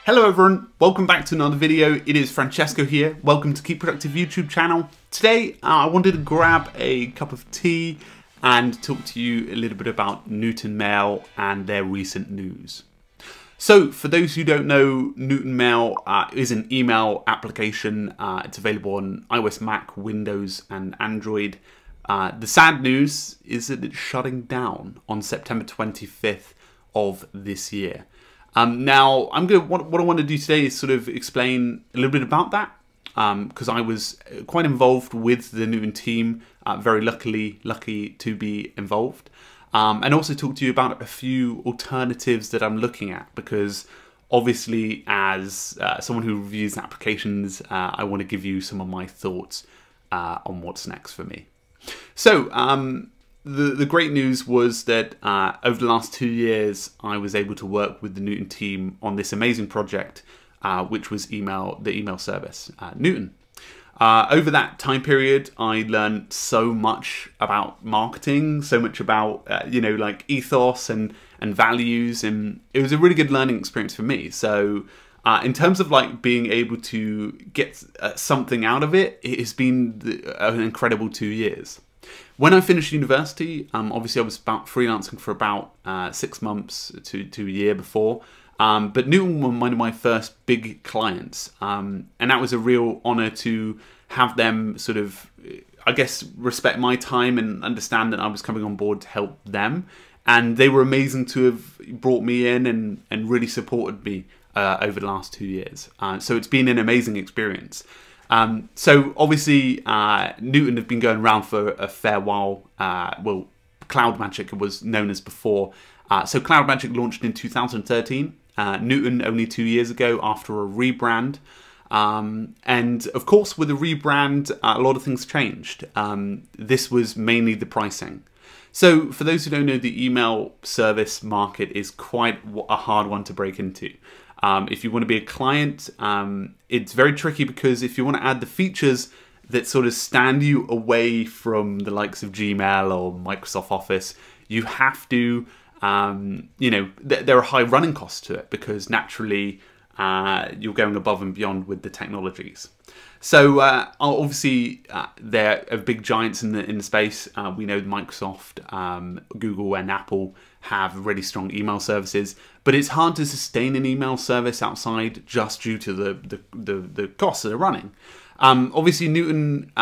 Hello everyone, welcome back to another video. It is Francesco here. Welcome to Keep Productive YouTube channel. Today I wanted to grab a cup of tea and talk to you a little bit about Newton Mail and their recent news. So for those who don't know, Newton Mail is an email application. It's available on iOS, Mac, Windows and Android. The sad news is that it's shutting down on September 25th of this year. Now, what I want to do today is sort of explain a little bit about that, because I was quite involved with the Newton team, very lucky to be involved, and also talk to you about a few alternatives that I'm looking at, because obviously as someone who reviews applications, I want to give you some of my thoughts on what's next for me. So, the great news was that over the last 2 years, I was able to work with the Newton team on this amazing project, which was the email service, Newton. Over that time period, I learned so much about marketing, so much about, like ethos and values, and it was a really good learning experience for me. So in terms of like being able to get something out of it, it has been an incredible 2 years. When I finished university, obviously I was freelancing for about 6 months to a year before, but Newton were one of my first big clients, and that was a real honour to have them sort of, I guess, respect my time and understand that I was coming on board to help them, and they were amazing to have brought me in and really supported me over the last 2 years. So it's been an amazing experience. So obviously Newton have been going around for a fair while. Well, Cloud Magic was known as before. So Cloud Magic launched in 2013. Newton only 2 years ago after a rebrand. And of course with the rebrand, a lot of things changed. This was mainly the pricing. So for those who don't know, the email service market is quite a hard one to break into. If you want to be a client, it's very tricky, because if you want to add the features that sort of stand you away from the likes of Gmail or Microsoft Office, you have to, there are high running costs to it, because naturally you're going above and beyond with the technologies. So obviously they're big giants in the space. We know Microsoft, Google and Apple have really strong email services, but it's hard to sustain an email service outside just due to the costs that are running. Obviously Newton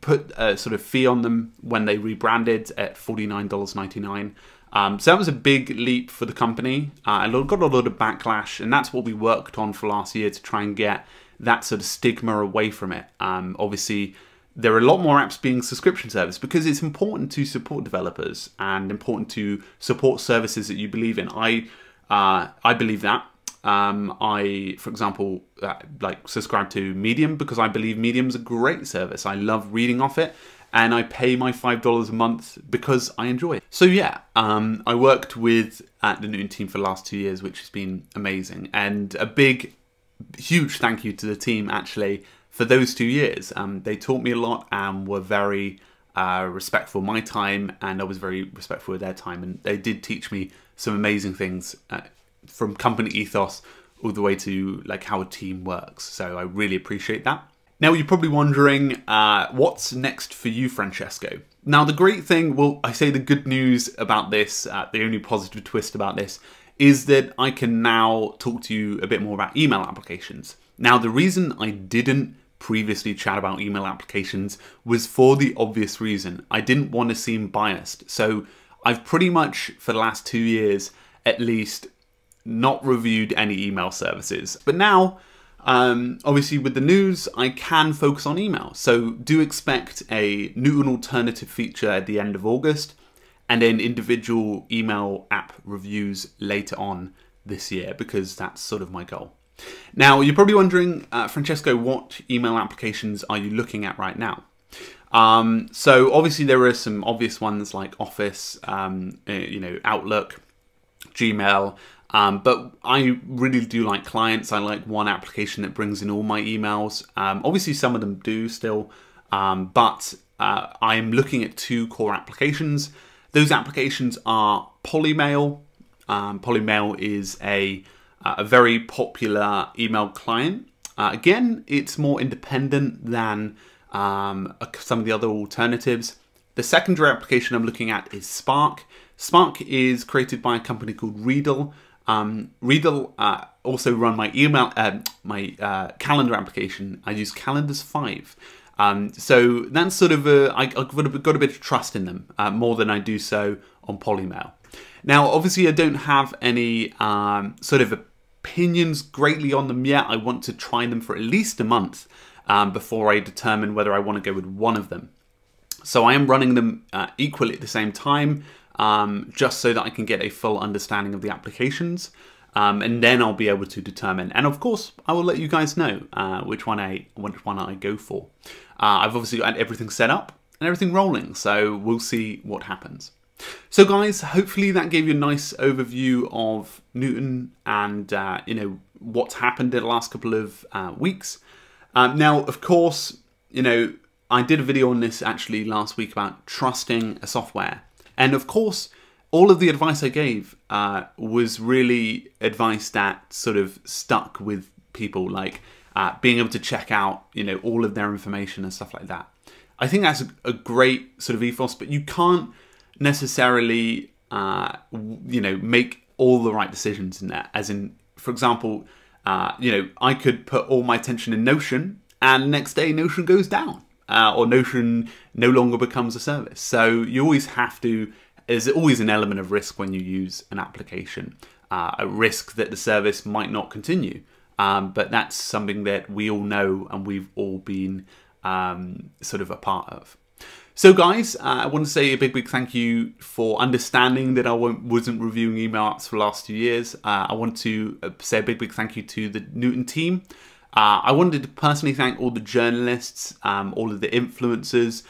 put a sort of fee on them when they rebranded at $49.99. So that was a big leap for the company. Got a lot of backlash, and that's what we worked on for last year to try and get that sort of stigma away from it. Obviously, there are a lot more apps being subscription service, because it's important to support developers and important to support services that you believe in. I believe that. For example, like subscribe to Medium, because I believe Medium's a great service. I love reading off it, and I pay my $5 a month because I enjoy it. So yeah, I worked with the Newton team for the last 2 years, which has been amazing, and a huge thank you to the team actually for those 2 years. They taught me a lot and were very respectful of my time, and I was very respectful of their time, and they did teach me some amazing things from company ethos all the way to like how a team works. So I really appreciate that. Now you're probably wondering, what's next for you, Francesco? Now the great thing, well, I say the good news about this, the only positive twist about this, is that I can now talk to you a bit more about email applications. Now, the reason I didn't previously chat about email applications was for the obvious reason. I didn't want to seem biased. So I've pretty much, for the last 2 years, at least, not reviewed any email services. But now, obviously with the news, I can focus on email. So do expect a Newton alternative feature at the end of August, and then individual email app reviews later on this year, because that's sort of my goal. Now, you're probably wondering, Francesco, what email applications are you looking at right now? So obviously there are some obvious ones like Office, Outlook, Gmail, but I really do like clients. I like one application that brings in all my emails. Obviously some of them do still, but I'm looking at 2 core applications. Those applications are Polymail. Polymail is a a very popular email client. Again, it's more independent than some of the other alternatives. The secondary application I'm looking at is Spark. Spark is created by a company called Readle. Readle also run my email, calendar application. I use Calendars 5. So that's sort of I've got a bit of trust in them, more than I do so on Polymail. Now, obviously, I don't have any sort of opinions greatly on them yet. I want to try them for at least a month before I determine whether I want to go with one of them. So I am running them equally at the same time, just so that I can get a full understanding of the applications. And then I'll be able to determine. And of course, I will let you guys know which one I go for. I've obviously got everything set up and everything rolling, so we'll see what happens. So guys, hopefully that gave you a nice overview of Newton and you know, what's happened in the last couple of weeks. Now, of course, you know, I did a video on this actually last week about trusting a software, and of course, all of the advice I gave was really advice that sort of stuck with people, like being able to check out, you know, all of their information and stuff like that. I think that's a great sort of ethos, but you can't necessarily, you know, make all the right decisions in that. As in, for example, you know, I could put all my attention in Notion, and the next day Notion goes down, or Notion no longer becomes a service. So you always have to. There's always an element of risk when you use an application, a risk that the service might not continue. But that's something that we all know and we've all been sort of a part of. So guys, I want to say a big thank you for understanding that I wasn't reviewing email apps for the last 2 years. I want to say a big thank you to the Newton team. I wanted to personally thank all the journalists, all of the influencers,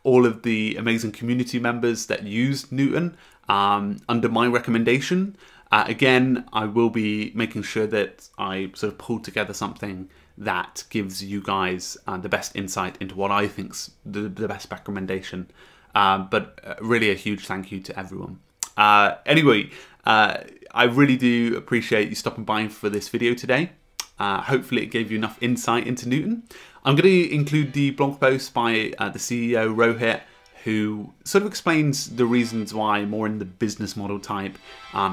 all of the amazing community members that used Newton under my recommendation. Again, I will be making sure that I sort of pull together something that gives you guys the best insight into what I think's the best recommendation. But really a huge thank you to everyone. Anyway, I really do appreciate you stopping by for this video today. Hopefully it gave you enough insight into Newton. I'm going to include the blog post by the CEO, Rohit, who sort of explains the reasons why, more in the business model type,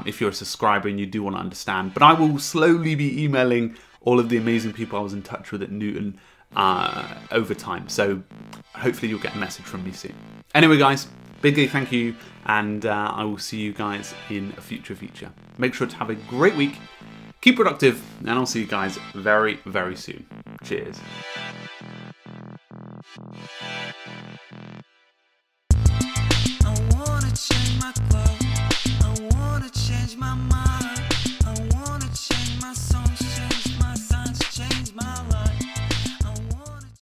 if you're a subscriber and you do want to understand. But I will slowly be emailing all of the amazing people I was in touch with at Newton over time. So hopefully you'll get a message from me soon. Anyway, guys, big thank you, and I will see you guys in a future feature. Make sure to have a great week. Keep productive, and I'll see you guys very soon. Cheers.